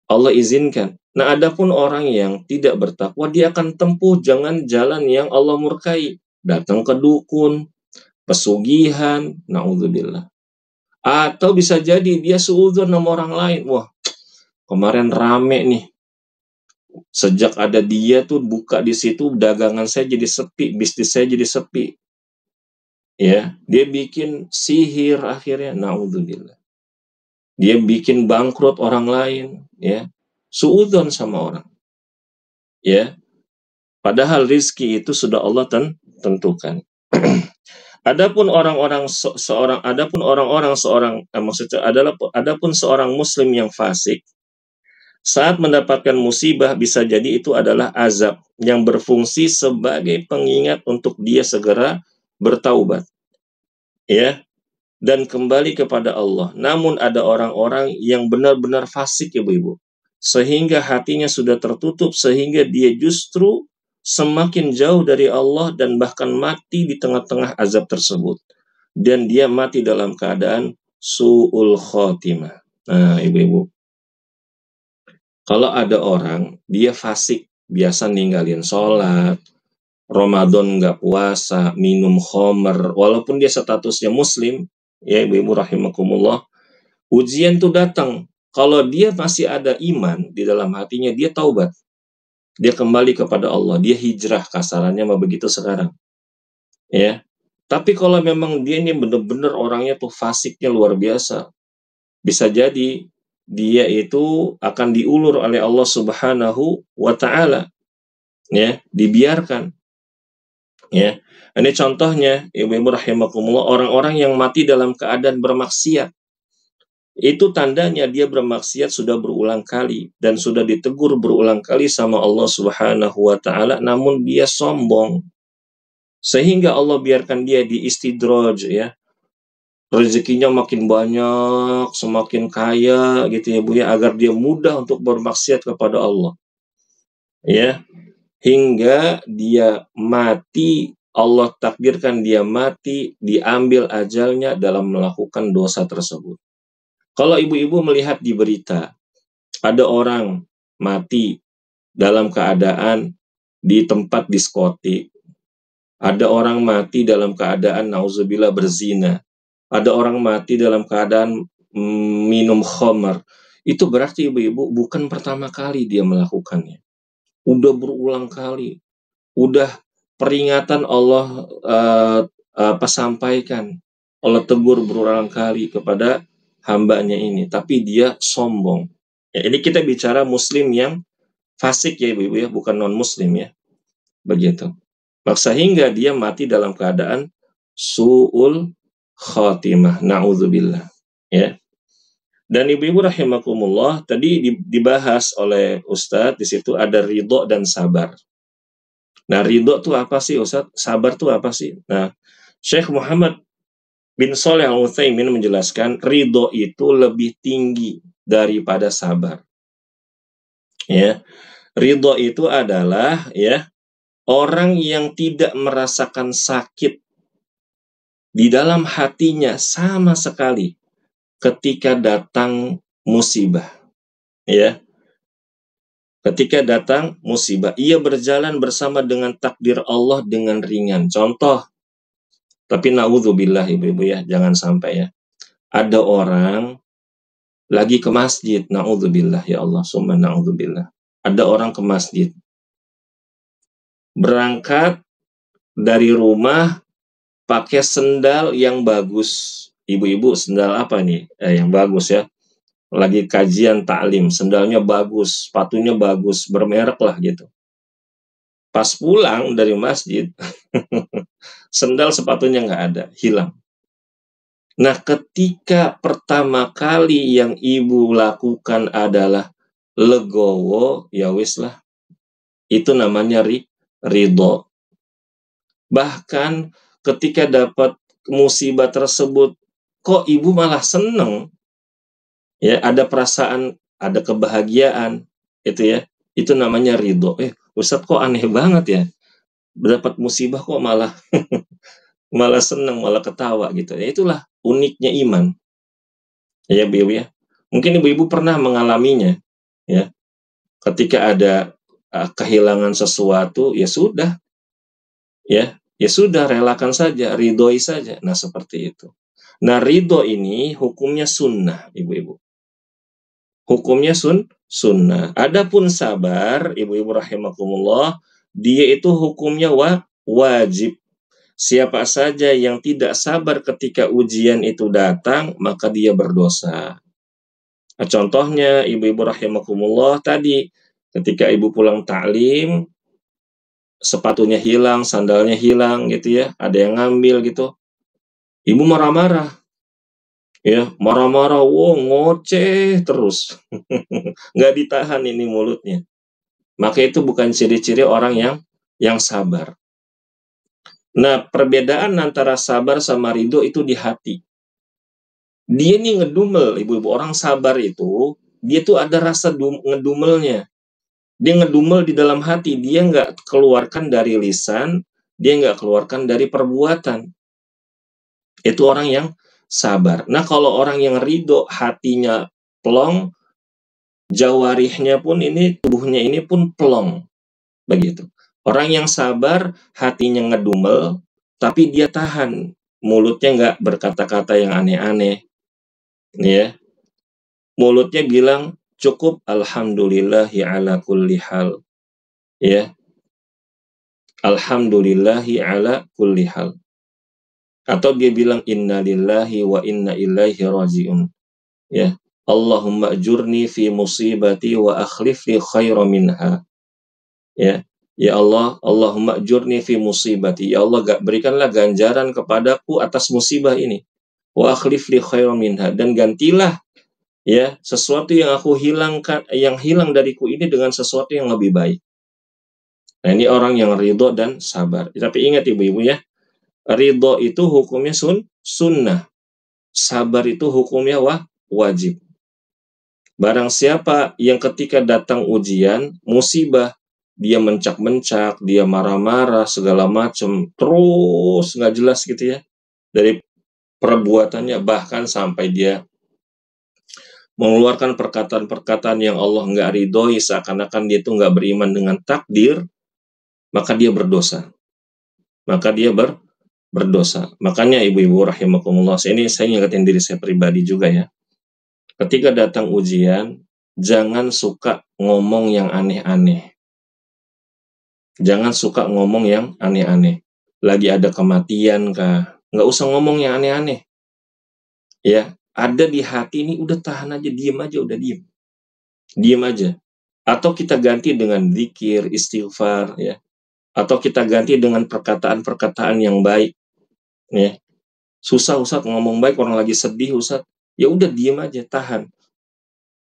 Allah izinkan. Nah, adapun orang yang tidak bertakwa, dia akan tempuh jangan jalan yang Allah murkai. Datang ke dukun, pesugihan, na'udzubillah. Atau bisa jadi dia suudzon sama orang lain. Wah, kemarin rame nih. Sejak ada dia tuh buka di situ, dagangan saya jadi sepi, bisnis saya jadi sepi. Ya, dia bikin sihir akhirnya, na'udzubillah. Dia bikin bangkrut orang lain, ya. Suudzon sama orang. Ya. Padahal rizki itu sudah Allah tentukan. Adapun seorang muslim yang fasik, saat mendapatkan musibah bisa jadi itu adalah azab yang berfungsi sebagai pengingat untuk dia segera bertaubat, ya, dan kembali kepada Allah. Namun ada orang-orang yang benar-benar fasik ibu-ibu, sehingga hatinya sudah tertutup, sehingga dia justru semakin jauh dari Allah dan bahkan mati di tengah-tengah azab tersebut. Dan dia mati dalam keadaan su'ul khotimah. Nah ibu-ibu, kalau ada orang, dia fasik, biasa ninggalin sholat, Ramadan nggak puasa, minum khomer, walaupun dia statusnya muslim, ya ibu-ibu rahimakumullah, ujian tuh datang. Kalau dia masih ada iman di dalam hatinya, dia taubat. Dia kembali kepada Allah, dia hijrah, kasarannya mah begitu sekarang. Ya. Tapi kalau memang dia ini benar-benar orangnya tuh fasiknya luar biasa, bisa jadi dia itu akan diulur oleh Allah Subhanahu wa Ta'ala, ya, dibiarkan. Ya, ini contohnya ibu-ibu rahimakumullah, orang-orang yang mati dalam keadaan bermaksiat. Itu tandanya dia bermaksiat sudah berulang kali dan sudah ditegur berulang kali sama Allah Subhanahu wa Ta'ala, namun dia sombong. Sehingga Allah biarkan dia di istidraj, ya. Rezekinya makin banyak, semakin kaya gitu ya Bu ya, agar dia mudah untuk bermaksiat kepada Allah. Ya. hingga dia mati, Allah takdirkan dia mati, diambil ajalnya dalam melakukan dosa tersebut. Kalau ibu-ibu melihat di berita, ada orang mati dalam keadaan di tempat diskotik, ada orang mati dalam keadaan nauzubillah berzina, ada orang mati dalam keadaan minum khamar, itu berarti ibu-ibu bukan pertama kali dia melakukannya. Udah berulang kali, udah peringatan Allah sampaikan, Allah tegur berulang kali kepada hambanya ini, tapi dia sombong. Ya, ini kita bicara muslim yang fasik ya ibu-ibu ya, bukan non-muslim ya. Begitu. Sehingga dia mati dalam keadaan su'ul khatimah, na'udzubillah. Ya. Dan ibu-ibu rahimakumullah, tadi dibahas oleh Ustadz, di situ ada ridho dan sabar. Nah, ridho itu apa sih Ustadz? Sabar itu apa sih? Nah, Syekh Muhammad bin Shalih Al-Utsaimin menjelaskan ridho itu lebih tinggi daripada sabar. Ya. Ridho itu adalah ya orang yang tidak merasakan sakit di dalam hatinya sama sekali ketika datang musibah. Ya. Ketika datang musibah, ia berjalan bersama dengan takdir Allah dengan ringan. Contoh, tapi na'udzubillah ibu-ibu ya, jangan sampai ya. Ada orang lagi ke masjid, na'udzubillah ya Allah, summa na'udzubillah. Ada orang ke masjid. Berangkat dari rumah pakai sendal yang bagus. Ibu-ibu sendal apa nih? Yang bagus ya. Lagi kajian taklim, sendalnya bagus, sepatunya bagus, bermerek lah gitu. Pas pulang dari masjid, sendal sepatunya nggak ada, hilang. Nah, ketika pertama kali yang ibu lakukan adalah legowo, ya wis lah. Itu namanya ridho. Bahkan ketika dapat musibah tersebut, kok ibu malah seneng? Ya, ada perasaan, ada kebahagiaan, itu namanya ridho. Ustadz kok aneh banget ya, dapat musibah kok malah malah seneng, malah ketawa gitu. Ya, itulah uniknya iman. Ya, ibu ya. Mungkin ibu-ibu pernah mengalaminya, ya. Ketika ada kehilangan sesuatu, ya sudah, ya sudah, relakan saja, ridhoi saja. Nah, seperti itu. Nah, ridho ini hukumnya sunnah, ibu-ibu. Hukumnya sunnah. Adapun sabar, ibu-ibu rahimakumullah, dia itu hukumnya wajib. Siapa saja yang tidak sabar ketika ujian itu datang, maka dia berdosa. Nah, contohnya, ibu-ibu rahimakumullah, tadi ketika ibu pulang taklim, sepatunya hilang, sandalnya hilang gitu ya, ada yang ngambil gitu. Ibu marah-marah. Ya, marah-marah, ngoceh terus. Nggak ditahan ini mulutnya. Maka itu bukan ciri-ciri orang yang sabar. Nah, perbedaan antara sabar sama ridho itu di hati. Dia nih ngedumel, ibu-ibu. Orang sabar itu, dia tuh ada rasa ngedumelnya. Dia ngedumel di dalam hati. Dia nggak keluarkan dari lisan, dia nggak keluarkan dari perbuatan. Itu orang yang sabar. Nah, kalau orang yang ridho, hatinya plong, jawarihnya pun ini, tubuhnya ini pun plong. Begitu. Orang yang sabar, hatinya ngedumel, tapi dia tahan. Mulutnya nggak berkata-kata yang aneh-aneh. Ya. Mulutnya bilang, cukup alhamdulillahi ala kulli hal. Ya. Alhamdulillahi ala kulli hal. Atau dia bilang innalillahi wa inna ilaihi raji'un. Ya. Allahumma ajurni fi musibati wa akhlif li khairan minha. Ya. Ya Allah, Allahumma ajurni fi musibati. Ya Allah, berikanlah ganjaran kepadaku atas musibah ini. Wa akhlif li khairan minha, dan gantilah ya sesuatu yang aku hilangkan, yang hilang dariku ini dengan sesuatu yang lebih baik. Nah, ini orang yang ridho dan sabar. Tapi ingat ibu-ibu ya, ridho itu hukumnya sunnah. Sabar itu hukumnya wajib. Barang siapa yang ketika datang ujian, musibah, dia mencak-mencak, dia marah-marah, segala macam, terus nggak jelas gitu ya, dari perbuatannya, bahkan sampai dia mengeluarkan perkataan-perkataan yang Allah nggak ridhoi, seakan-akan dia itu nggak beriman dengan takdir, maka dia berdosa. Maka dia berdosa. Makanya ibu-ibu rahimakumullah, ini saya ingatin diri saya pribadi juga ya. Ketika datang ujian, jangan suka ngomong yang aneh-aneh. Jangan suka ngomong yang aneh-aneh. Lagi ada kematian kah? Nggak usah ngomong yang aneh-aneh. Ya, ada di hati ini, udah tahan aja, diem aja, udah diem. Diem aja. Atau kita ganti dengan zikir, istighfar, ya. Atau kita ganti dengan perkataan-perkataan yang baik. Ya. Susah Ustadz ngomong baik, orang lagi sedih Ustadz. Ya udah diem aja, tahan.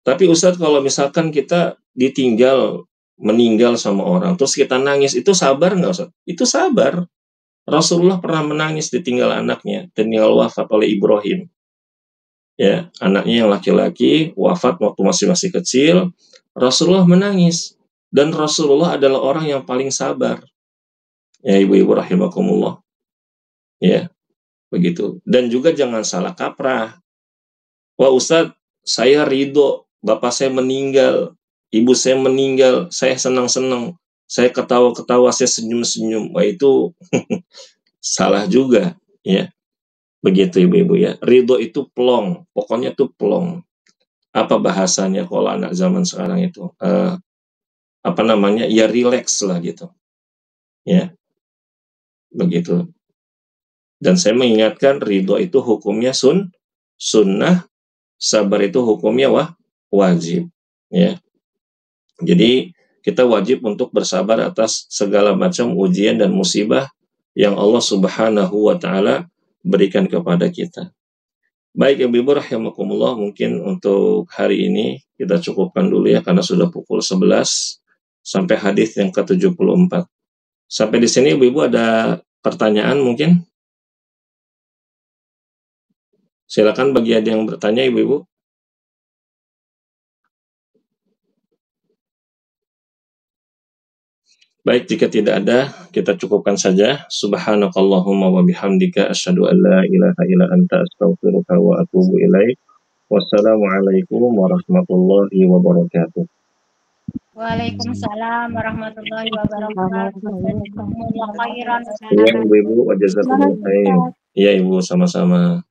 Tapi Ustadz kalau misalkan kita meninggal sama orang, terus kita nangis, itu sabar nggak Ustadz? Itu sabar. Rasulullah pernah menangis ditinggal anaknya, ditinggal wafat oleh Ibrahim. Ya, anaknya yang laki-laki wafat waktu masih kecil, Rasulullah menangis. Dan Rasulullah adalah orang yang paling sabar. Ya, ibu-ibu rahimakumullah. Ya, begitu. Dan juga jangan salah kaprah. Wah Ustadz, saya ridho, bapak saya meninggal, ibu saya meninggal, saya senang-senang, saya ketawa-ketawa, saya senyum-senyum. Wah itu salah juga, ya. Begitu ibu-ibu ya. Ridho itu plong, pokoknya itu plong. Apa bahasanya kalau anak zaman sekarang itu? Ya relax lah gitu. Ya, begitu. Dan saya mengingatkan ridho itu hukumnya sunnah, sabar itu hukumnya wajib. Ya. Jadi kita wajib untuk bersabar atas segala macam ujian dan musibah yang Allah Subhanahu wa taala berikan kepada kita. Baik ibu-ibu rahimakumullah, mungkin untuk hari ini kita cukupkan dulu ya karena sudah pukul 11 sampai hadis yang ke-74. Sampai di sini ibu-ibu ada pertanyaan mungkin? Silakan bagi ada yang bertanya ibu-ibu. Baik, jika tidak ada, kita cukupkan saja. Subhanakallahumma wa bihamdika asyhadu an la ilaha illa anta astaghfiruka wa atubu ilaik. Wassalamualaikum warahmatullahi wabarakatuh. Waalaikumsalam warahmatullahi wabarakatuh. Jazakumullah khairan. Iya, ibu-ibu, wajazakumullah khair. Iya, ibu, sama-sama.